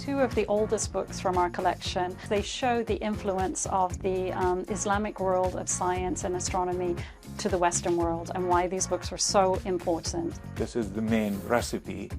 two of the oldest books from our collection. They show the influence of the Islamic world of science and astronomy to the Western world and why these books are so important. This is the main recipe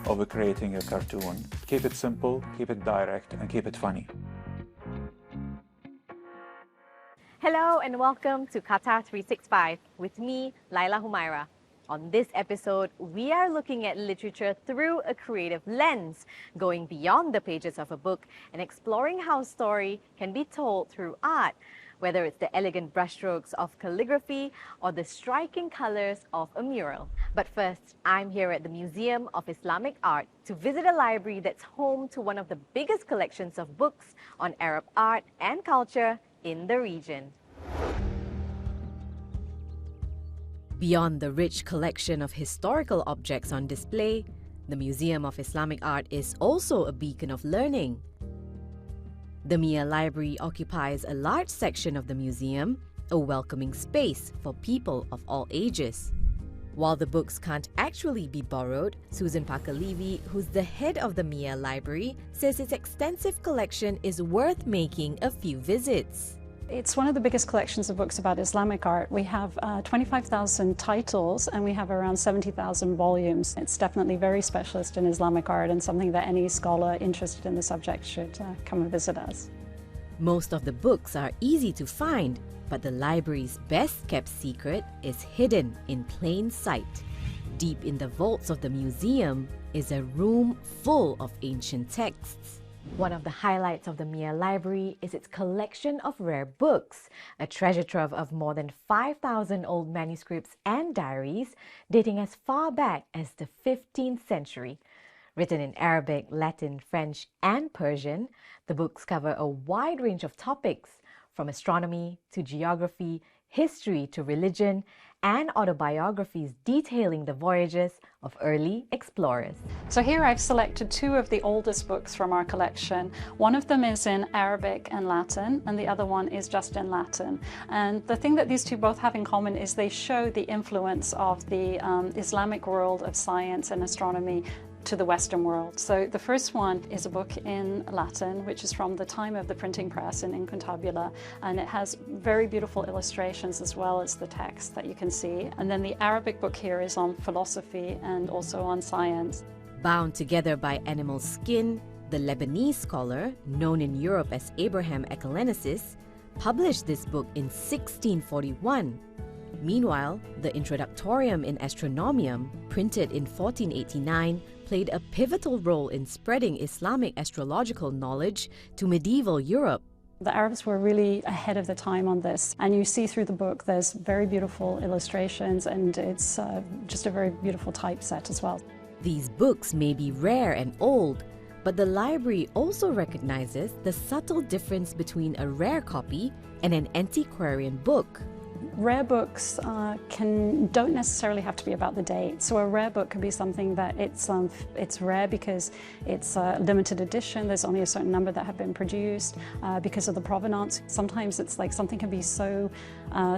of creating a cartoon. Keep it simple, keep it direct, and keep it funny. Hello and welcome to Qatar 365 with me, Laila Humaira. On this episode, we are looking at literature through a creative lens, going beyond the pages of a book and exploring how a story can be told through art, whether it's the elegant brushstrokes of calligraphy or the striking colors of a mural. But first, I'm here at the Museum of Islamic Art to visit a library that's home to one of the biggest collections of books on Arab art and culture in the region. Beyond the rich collection of historical objects on display, the Museum of Islamic Art is also a beacon of learning. The Mia Library occupies a large section of the museum, a welcoming space for people of all ages. While the books can't actually be borrowed, Susan Parker-Levy, who's the head of the Mia Library, says its extensive collection is worth making a few visits. It's one of the biggest collections of books about Islamic art. We have 25,000 titles and we have around 70,000 volumes. It's definitely very specialist in Islamic art and something that any scholar interested in the subject should come and visit us. Most of the books are easy to find, but the library's best-kept secret is hidden in plain sight. Deep in the vaults of the museum is a room full of ancient texts. One of the highlights of the Mia Library is its collection of rare books, a treasure trove of more than 5,000 old manuscripts and diaries dating as far back as the 15th century. Written in Arabic, Latin, French, and Persian, the books cover a wide range of topics, from astronomy to geography, history to religion, and autobiographies detailing the voyages of early explorers. So here I've selected two of the oldest books from our collection. One of them is in Arabic and Latin, and the other one is just in Latin. And the thing that these two both have in common is they show the influence of the Islamic world of science and astronomy to the Western world. So the first one is a book in Latin, which is from the time of the printing press in Incontabula, and it has very beautiful illustrations as well as the text that you can see. And then the Arabic book here is on philosophy and also on science. Bound together by animal skin, the Lebanese scholar, known in Europe as Abraham Ekalensis, published this book in 1641. Meanwhile, the Introductorium in Astronomium, printed in 1489, played a pivotal role in spreading Islamic astrological knowledge to medieval Europe. The Arabs were really ahead of the time on this, and you see through the book there's very beautiful illustrations and it's just a very beautiful typeset as well. These books may be rare and old, but the library also recognizes the subtle difference between a rare copy and an antiquarian book. Rare books don't necessarily have to be about the date. So a rare book could be something that it's rare because it's a limited edition. There's only a certain number that have been produced because of the provenance. Sometimes it's like something can be so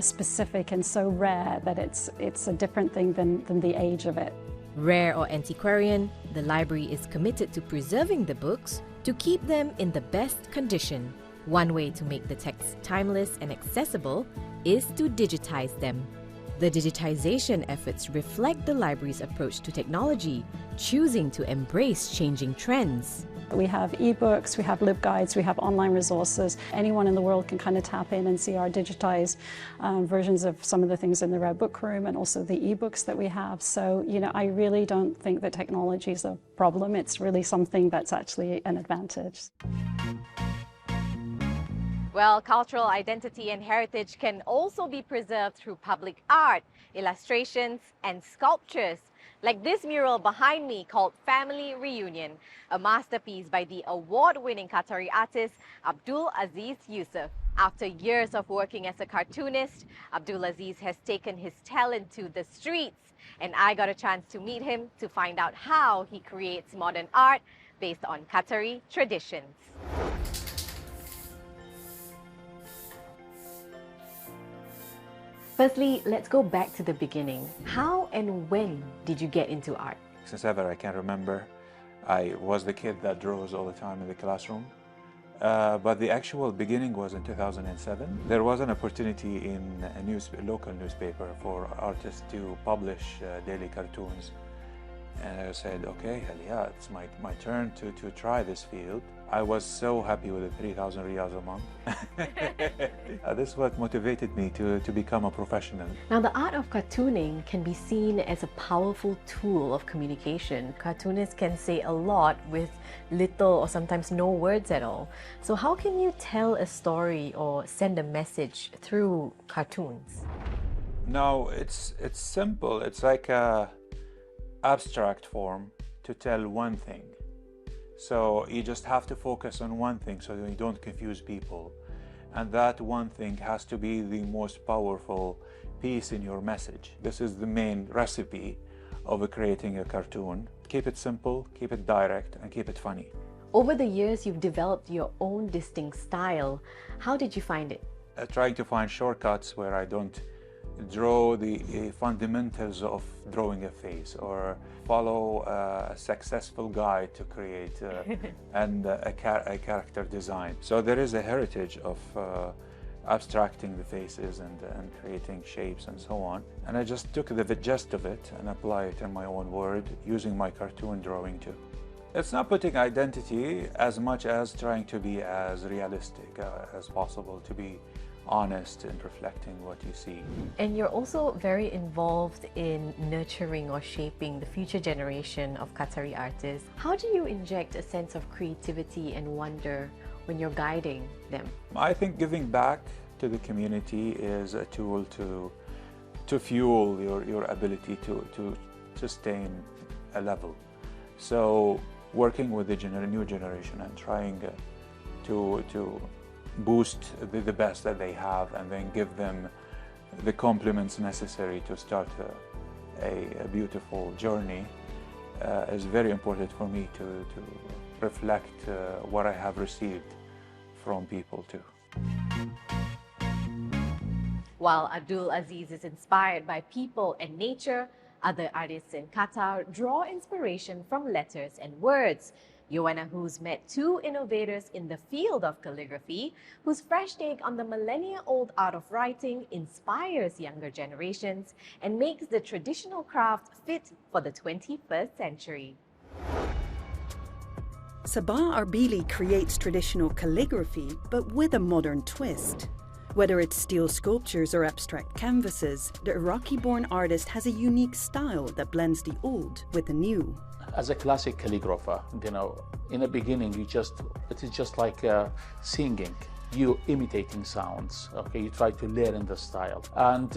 specific and so rare that it's a different thing than the age of it. Rare or antiquarian, the library is committed to preserving the books to keep them in the best condition. One way to make the texts timeless and accessible is to digitize them. The digitization efforts reflect the library's approach to technology, choosing to embrace changing trends. We have ebooks, we have LibGuides, we have online resources. Anyone in the world can kind of tap in and see our digitized versions of some of the things in the Rare Book Room and also the ebooks that we have. So, I really don't think that technology is a problem. It's really something that's actually an advantage. Well, cultural identity and heritage can also be preserved through public art, illustrations, and sculptures, like this mural behind me called Family Reunion, a masterpiece by the award-winning Qatari artist Abdul Aziz Yusuf. After years of working as a cartoonist, Abdul Aziz has taken his talent to the streets, and I got a chance to meet him to find out how he creates modern art based on Qatari traditions. Firstly, let's go back to the beginning. How and when did you get into art? Since ever I can remember, I was the kid that draws all the time in the classroom. But the actual beginning was in 2007. There was an opportunity in a local newspaper for artists to publish daily cartoons. And I said, okay, hell yeah, it's my turn to try this field. I was so happy with the 3,000 riyals a month. This is what motivated me to become a professional. Now, the art of cartooning can be seen as a powerful tool of communication. Cartoonists can say a lot with little or sometimes no words at all. So how can you tell a story or send a message through cartoons? No, it's simple. It's like a abstract form to tell one thing. So you just have to focus on one thing so that you don't confuse people. And that one thing has to be the most powerful piece in your message. This is the main recipe of creating a cartoon. Keep it simple, keep it direct, and keep it funny. Over the years, you've developed your own distinct style. How did you find it? Trying to find shortcuts where I don't draw the fundamentals of drawing a face or follow a successful guide to create a character design. So there is a heritage of abstracting the faces and creating shapes and so on. And I just took the gist of it and applied it in my own word using my cartoon drawing too. It's not putting identity as much as trying to be as realistic as possible, to be honest and reflecting what you see. And you're also very involved in nurturing or shaping the future generation of Qatari artists. How do you inject a sense of creativity and wonder when you're guiding them? I think giving back to the community is a tool to fuel your ability to sustain a level. So working with the new generation and trying to boost the best that they have and then give them the compliments necessary to start a beautiful journey is very important for me to reflect what I have received from people too. While Abdul Aziz is inspired by people and nature, other artists in Qatar draw inspiration from letters and words. Joanna Hoos met two innovators in the field of calligraphy whose fresh take on the millennia-old art of writing inspires younger generations and makes the traditional craft fit for the 21st century. Sabah Arbili creates traditional calligraphy, but with a modern twist. Whether it's steel sculptures or abstract canvases, the Iraqi-born artist has a unique style that blends the old with the new. As a classic calligrapher, in the beginning, it is just like singing. You imitating sounds, okay? You try to learn the style. And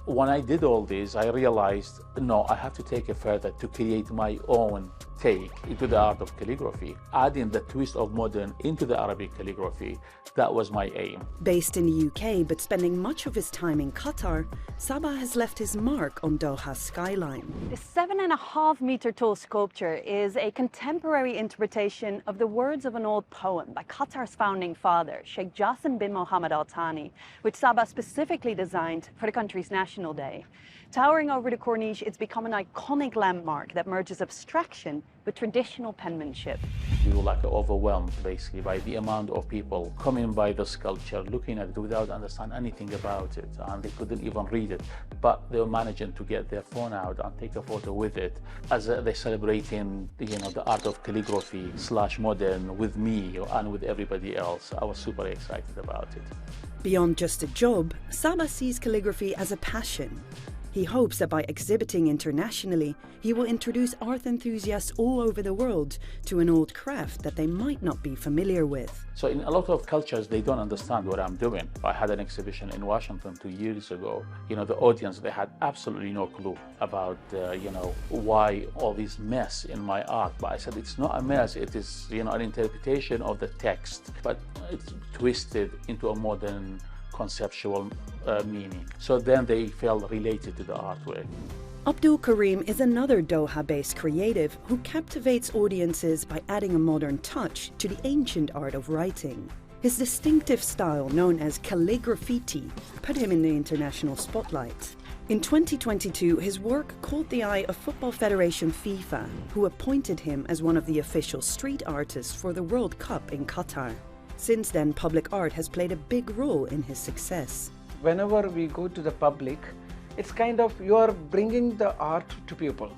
when I did all this, I realized, no, I have to take it further to create my own take into the art of calligraphy, adding the twist of modern into the Arabic calligraphy. That was my aim. Based in the UK, but spending much of his time in Qatar, Sabah has left his mark on Doha's skyline. The 7.5-meter tall sculpture is a contemporary interpretation of the words of an old poem by Qatar's founding father, Sheikh Jassim bin Mohammed Al Thani, which Sabah specifically designed for the country's National Day. Towering over the corniche, it's become an iconic landmark that merges abstraction with traditional penmanship. We were like overwhelmed basically by the amount of people coming by the sculpture, looking at it without understanding anything about it, and they couldn't even read it. But they were managing to get their phone out and take a photo with it as they're celebrating, the art of calligraphy / modern with me and with everybody else. I was super excited about it. Beyond just a job, Sabah sees calligraphy as a passion. He hopes that by exhibiting internationally, he will introduce art enthusiasts all over the world to an old craft that they might not be familiar with. So in a lot of cultures, they don't understand what I'm doing. I had an exhibition in Washington 2 years ago. The audience, they had absolutely no clue about, why all this mess in my art. But I said, it's not a mess. It is, an interpretation of the text, but it's twisted into a modern conceptual meaning. So then they felt related to the artwork. Abdul Karim is another Doha-based creative who captivates audiences by adding a modern touch to the ancient art of writing. His distinctive style, known as calligraphity, put him in the international spotlight. In 2022, his work caught the eye of Football Federation FIFA, who appointed him as one of the official street artists for the World Cup in Qatar. Since then, public art has played a big role in his success. Whenever we go to the public, it's kind of you are bringing the art to people,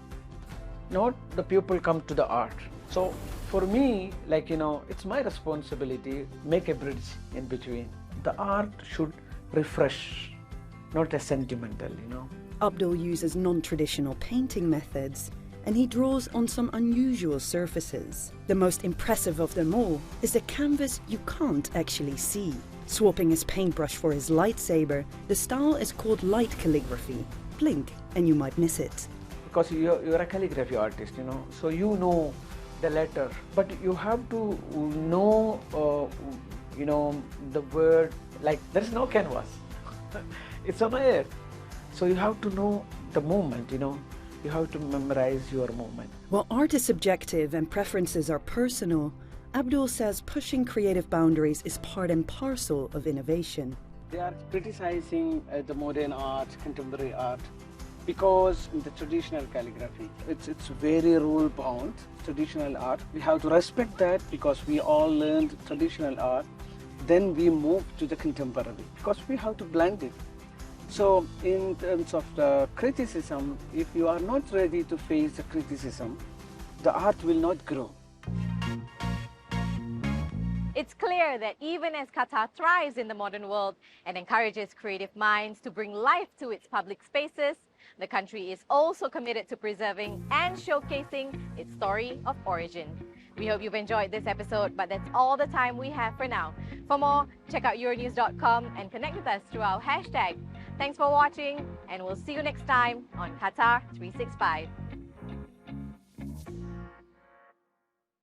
not the people come to the art. So for me, like, it's my responsibility, make a bridge in between. The art should refresh, not as sentimental, Abdul uses non-traditional painting methods, and he draws on some unusual surfaces. The most impressive of them all is the canvas you can't actually see. Swapping his paintbrush for his lightsaber, the style is called light calligraphy. Blink and you might miss it. Because you're a calligraphy artist, so you know the letter, but you have to know, the word, like there's no canvas, it's on air. So you have to know the movement, you have to memorize your movement. While art is subjective and preferences are personal, Abdul says pushing creative boundaries is part and parcel of innovation. They are criticizing the modern art, contemporary art, because in the traditional calligraphy, it's very rule-bound, traditional art. We have to respect that because we all learned traditional art. Then we move to the contemporary because we have to blend it. So in terms of the criticism, if you are not ready to face the criticism, the art will not grow. It's clear that even as Qatar thrives in the modern world and encourages creative minds to bring life to its public spaces, the country is also committed to preserving and showcasing its story of origin. We hope you've enjoyed this episode, but that's all the time we have for now. For more, check out euronews.com and connect with us through our hashtag. Thanks for watching, and we'll see you next time on Qatar 365.